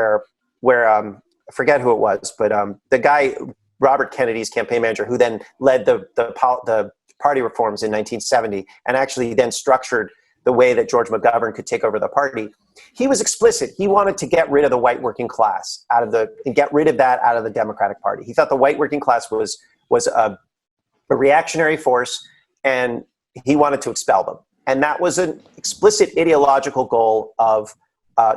I forget who it was, but the guy, Robert Kennedy's campaign manager, who then led the party reforms in 1970 and actually then structured the way that George McGovern could take over the party. He was explicit. He wanted to get rid of the white working class and get rid of that out of the Democratic Party. He thought the white working class was a reactionary force, and he wanted to expel them. And that was an explicit ideological goal of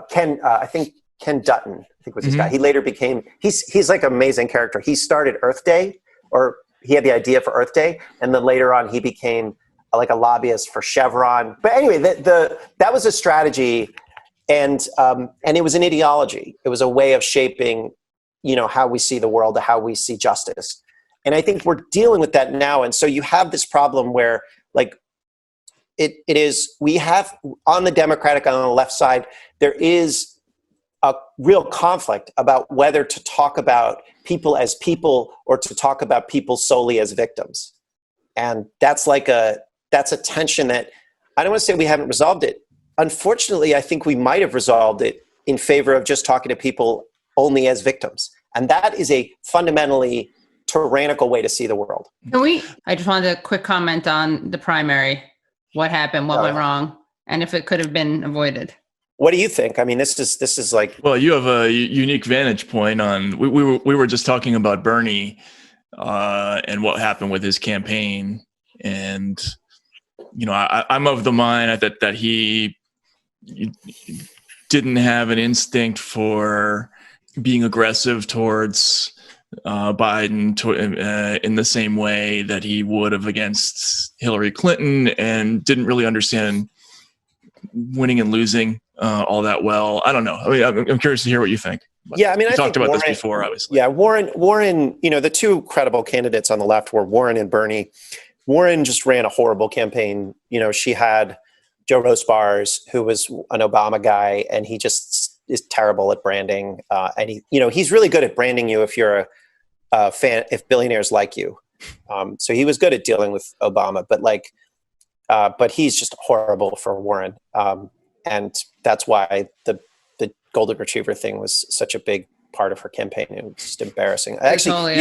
Ken Dutton, I think was his guy. He later became, he's like an amazing character. He started Earth Day, or he had the idea for Earth Day, and then later on he became like a lobbyist for Chevron. But anyway, that was a strategy, and it was an ideology. It was a way of shaping, how we see the world, how we see justice. And I think we're dealing with that now. And so you have this problem where, like, we have on the Democratic, on the left side, there is a real conflict about whether to talk about people as people or to talk about people solely as victims. And that's a tension that I don't want to say we haven't resolved it. Unfortunately, I think we might have resolved it in favor of just talking to people only as victims. And that is a fundamentally tyrannical way to see the world. I just wanted a quick comment on the primary. What happened? What went wrong? And if it could have been avoided. What do you think? I mean, this is like... Well, you have a unique vantage point on... We were just talking about Bernie and what happened with his campaign. And, I'm of the mind that he didn't have an instinct for being aggressive towards Biden in the same way that he would have against Hillary Clinton, and didn't really understand winning and losing all that well. I don't know. I mean, I'm curious to hear what you think. Yeah, I mean, we talked about this before, obviously. Yeah, Warren. The two credible candidates on the left were Warren and Bernie. Warren just ran a horrible campaign. She had Joe Rosebars, who was an Obama guy, and he just is terrible at branding. And he's really good at branding you if you're a fan, if billionaires like you. So he was good at dealing with Obama, but he's just horrible for Warren. And that's why the golden retriever thing was such a big part of her campaign. It was just embarrassing. Actually,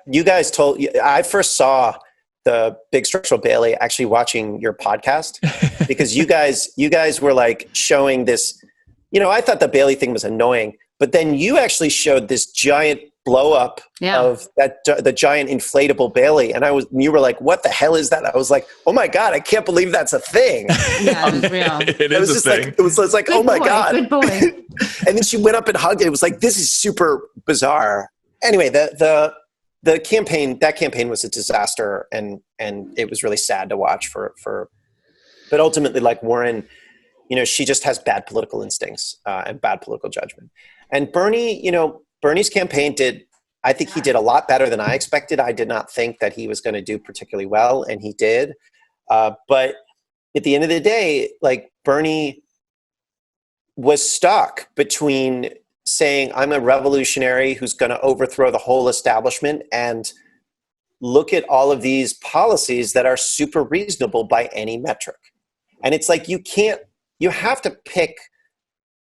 you guys told. I first saw the big structural Bailey actually watching your podcast, because you guys were like showing this. I thought the Bailey thing was annoying, but then you actually showed this giant blow up of the giant inflatable Bailey, and you were like, "What the hell is that?" I was like, "Oh my god, I can't believe that's a thing." Yeah, it was real. It is just a thing. like it was like, Good "Oh my boy, god, good boy." And then she went up and hugged it. It was like, this is super bizarre. Anyway, the campaign was a disaster, and it was really sad to watch but ultimately, like Warren, she just has bad political instincts and bad political judgment. And Bernie, Bernie's campaign did I think he did a lot better than I expected. I did not think that he was going to do particularly well, and he did. But at the end of the day, like, Bernie was stuck between saying, I'm a revolutionary who's going to overthrow the whole establishment, and look at all of these policies that are super reasonable by any metric. And it's like, you have to pick,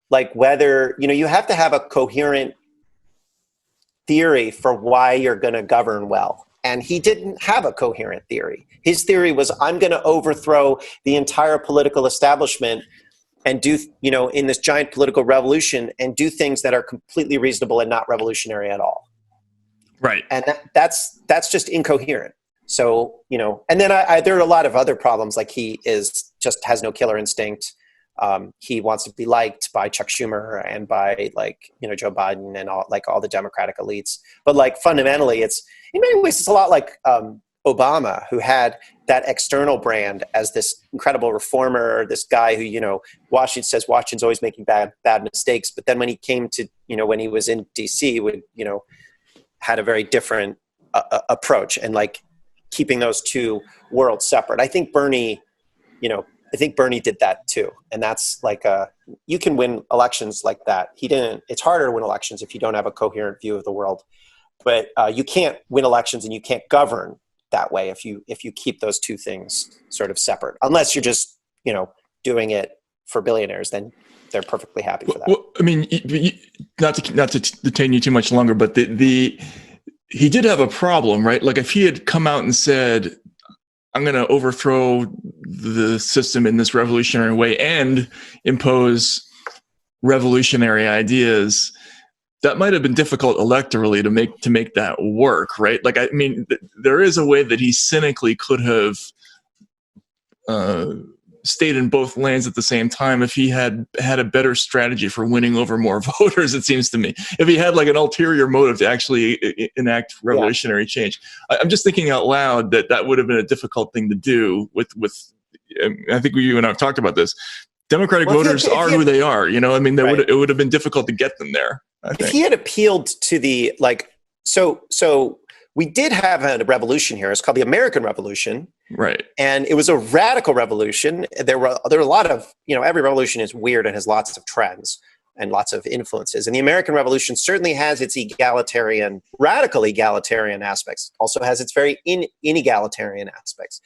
like, whether, you have to have a coherent theory for why you're going to govern well. And he didn't have a coherent theory. His theory was, I'm going to overthrow the entire political establishment and do, in this giant political revolution, and do things that are completely reasonable and not revolutionary at all. Right. And that's just incoherent. So, and then there are a lot of other problems. Like, he just has no killer instinct. He wants to be liked by Chuck Schumer and by, like, Joe Biden and all the Democratic elites. But, like, fundamentally, in many ways, it's a lot like Obama, who had that external brand as this incredible reformer, this guy who, Washington's always making bad mistakes. But then when he came to, when he was in DC, would, had a very different approach, and, like, keeping those two worlds separate. I think Bernie did that too. And that's like, you can win elections like that. He didn't. It's harder to win elections if you don't have a coherent view of the world. But you can't win elections, and you can't govern that way if you keep those two things sort of separate. Unless you're just, doing it for billionaires, then they're perfectly happy for that. Well, I mean, not to detain you too much longer, but he did have a problem, right? Like, if he had come out and said, I'm going to overthrow the system in this revolutionary way and impose revolutionary ideas, that might have been difficult electorally to make that work, right? Like, I mean, there is a way that he cynically could have stayed in both lanes at the same time if he had a better strategy for winning over more voters, it seems to me. If he had, like, an ulterior motive to actually enact revolutionary change. I'm just thinking out loud that would have been a difficult thing to do with I think you and I have talked about this. Democratic voters are who they are, I mean, it would have been difficult to get them there. If he had appealed to the, like, so we did have a revolution here. It's called the American Revolution. Right. And it was a radical revolution. There were a lot of, every revolution is weird and has lots of trends and lots of influences. And the American Revolution certainly has its radical egalitarian aspects, also has its very inegalitarian aspects.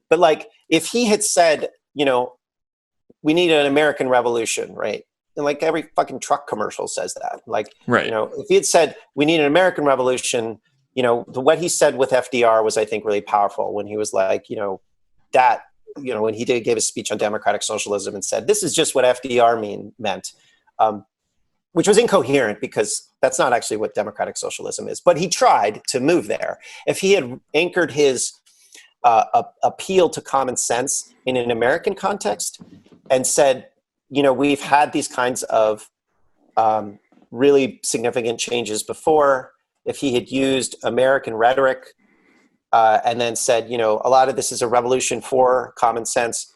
But, like, if he had said, we need an American Revolution, right? And, like, every fucking truck commercial says that. Like, right. If he had said, we need an American Revolution, what he said with FDR was, I think, really powerful when he was like, when he gave a speech on democratic socialism and said, this is just what FDR meant, which was incoherent because that's not actually what democratic socialism is. But he tried to move there. If he had anchored his appeal to common sense in an American context and said, we've had these kinds of really significant changes before. If he had used American rhetoric and then said, a lot of this is a revolution for common sense.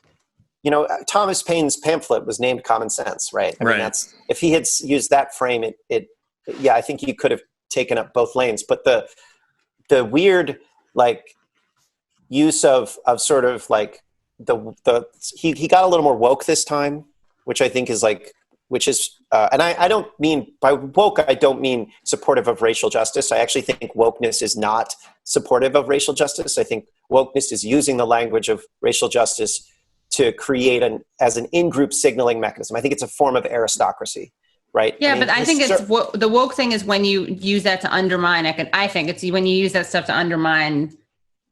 Thomas Paine's pamphlet was named Common Sense, right? I mean, if he had used that frame, I think he could have taken up both lanes. But the weird, like, use of sort of, like, he got a little more woke this time, which I think is, like, and I don't mean, by woke, I don't mean supportive of racial justice. I actually think wokeness is not supportive of racial justice. I think wokeness is using the language of racial justice to create as an in-group signaling mechanism. I think it's a form of aristocracy, right? Yeah, but I think the woke thing is when you use that to undermine, I think it's when you use that stuff to undermine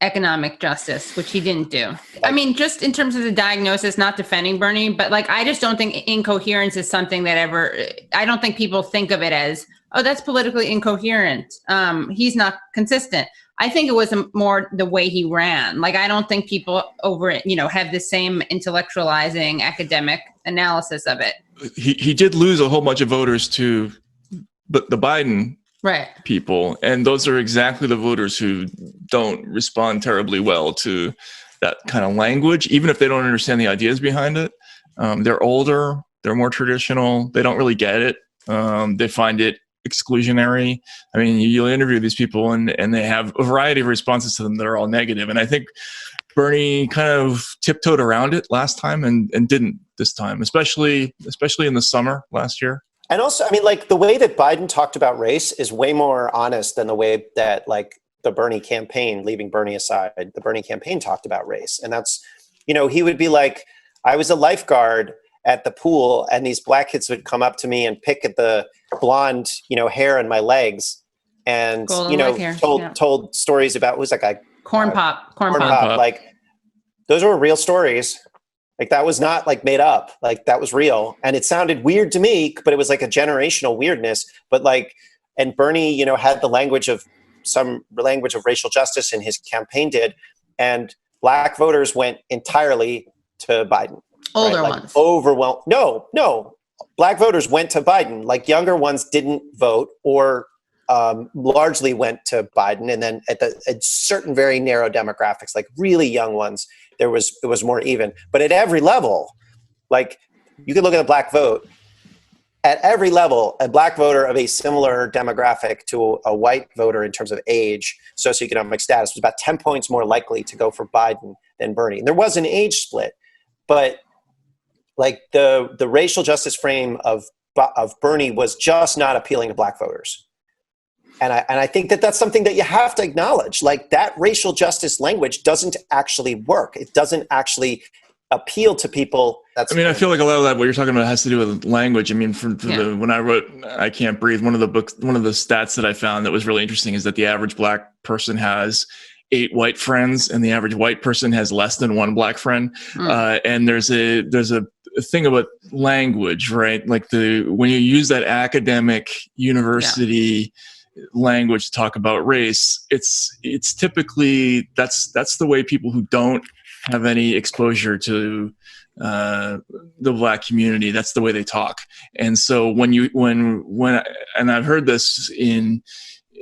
economic justice, which he didn't do. I mean, just in terms of the diagnosis, not defending Bernie, but, like, I just don't think incoherence is something that I don't think people think of it as, oh, that's politically incoherent. He's not consistent. I think it was more the way he ran. Like, I don't think people have the same intellectualizing academic analysis of it. He did lose a whole bunch of voters to the Biden people, and those are exactly the voters who don't respond terribly well to that kind of language, even if they don't understand the ideas behind it. They're older, they're more traditional, they don't really get it. They find it exclusionary. I mean, you'll interview these people and they have a variety of responses to them that are all negative. And I think Bernie kind of tiptoed around it last time and didn't this time, especially in the summer last year. And also, I mean, like the way that Biden talked about race is way more honest than the way that like the Bernie campaign, leaving Bernie aside, the Bernie campaign talked about race. And that's, you know, he would be like, I was a lifeguard at the pool and these black kids would come up to me and pick at the blonde, you know, hair on my legs and, Golden you know, told stories about, who's that guy? Corn pop. Like those were real stories. Like that was not like made up, like that was real. And it sounded weird to me, but it was like a generational weirdness. But like, and Bernie, you know, had the language of racial justice in his campaign did. And black voters went entirely to Biden. Older right? ones. No. Black voters went to Biden. Like younger ones didn't vote or largely went to Biden. And then at certain very narrow demographics, like really young ones, it was more even. But at every level, like you could look at the black vote. At every level, a black voter of a similar demographic to a white voter in terms of age, socioeconomic status, was about 10 points more likely to go for Biden than Bernie. And there was an age split, but like the racial justice frame of Bernie was just not appealing to black voters. And I think that that's something that you have to acknowledge. Like that racial justice language doesn't actually work. It doesn't actually appeal to people. I feel like a lot of that, what you're talking about, has to do with language. I mean, when I wrote I Can't Breathe, one of the stats that I found that was really interesting is that the average black person has 8 white friends and the average white person has less than 1 black friend. And there's a thing about language, right? Like when you use that academic university language to talk about race, it's typically that's the way people who don't have any exposure to the black community, that's the way they talk. And so when and I've heard this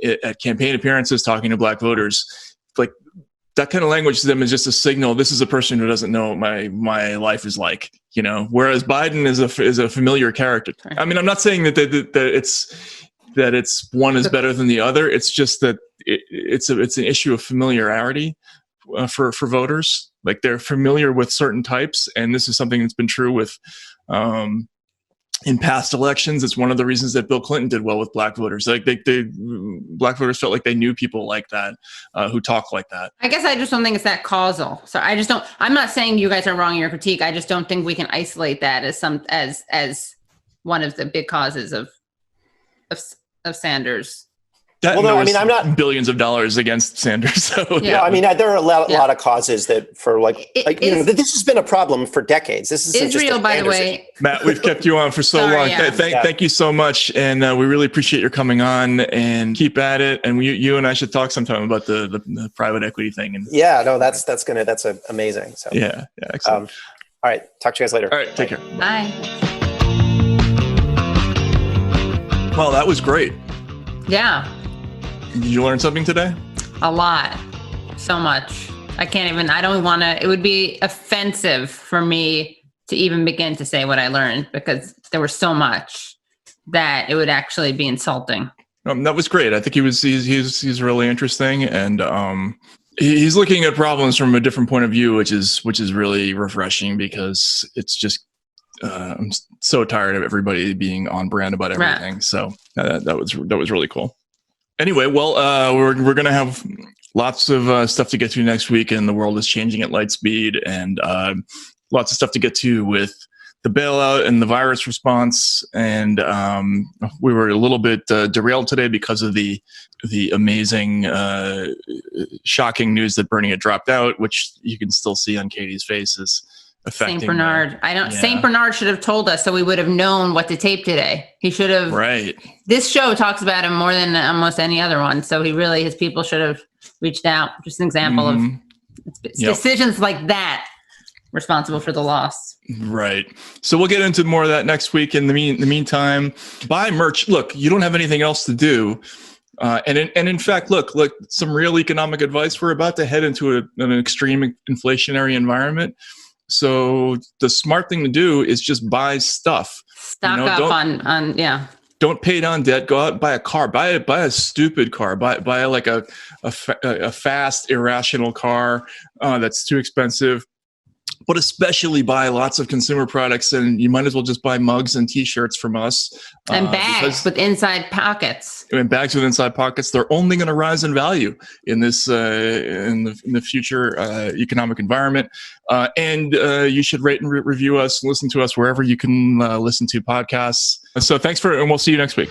at campaign appearances talking to black voters, like that kind of language to them is just a signal. This is a person who doesn't know what my life is like, you know. Whereas Biden is a familiar character. I mean, I'm not saying that it's one is better than the other. It's just that it's an issue of familiarity for voters. Like they're familiar with certain types, and this is something that's been true with in past elections. It's one of the reasons that Bill Clinton did well with black voters. Like black voters felt like they knew people like that who talk like that. I guess I just don't think it's that causal. So I'm not saying you guys are wrong in your critique. I just don't think we can isolate that as one of the big causes of Sanders. I'm not billions of dollars against Sanders. So I mean, there are a lot of causes that for this has been a problem for decades. This is Israel, by the way. Matt, we've kept you on for so long. Yeah. Thank you so much, and we really appreciate your coming on. And keep at it. And you and I should talk sometime about the private equity thing. And that's amazing. So excellent. All right, talk to you guys later. All right, take care. Bye. Well, that was great. Yeah. Did you learn something today? A lot. So much. I don't want to, it would be offensive for me to even begin to say what I learned because there was so much that it would actually be insulting. That was great. I think he's really interesting, and he's looking at problems from a different point of view, which is really refreshing because it's just I'm so tired of everybody being on brand about everything. Right. So that was really cool. Anyway, well, we're going to have lots of stuff to get to next week, and the world is changing at light speed, and lots of stuff to get to with the bailout and the virus response. And we were a little bit derailed today because of the amazing, shocking news that Bernie had dropped out, which you can still see on Katie's face is affecting St. Bernard. St. Bernard should have told us so we would have known what to tape today. He should have. Right. This show talks about him more than almost any other one. So his people should have reached out. Just an example of decisions like that responsible for the loss. Right. So we'll get into more of that next week. In the meantime, buy merch. Look, you don't have anything else to do. And in fact, look, some real economic advice. We're about to head into an extreme inflationary environment. So the smart thing to do is just buy stuff. Stock up on. Don't pay down debt. Go out and buy a car. Buy a stupid car. Buy like a fast, irrational car that's too expensive. But especially buy lots of consumer products, and you might as well just buy mugs and T-shirts from us. And bags with inside pockets. And bags with inside pockets. They're only going to rise in value in this in the future economic environment. And you should rate and review us and listen to us wherever you can listen to podcasts. So thanks and we'll see you next week.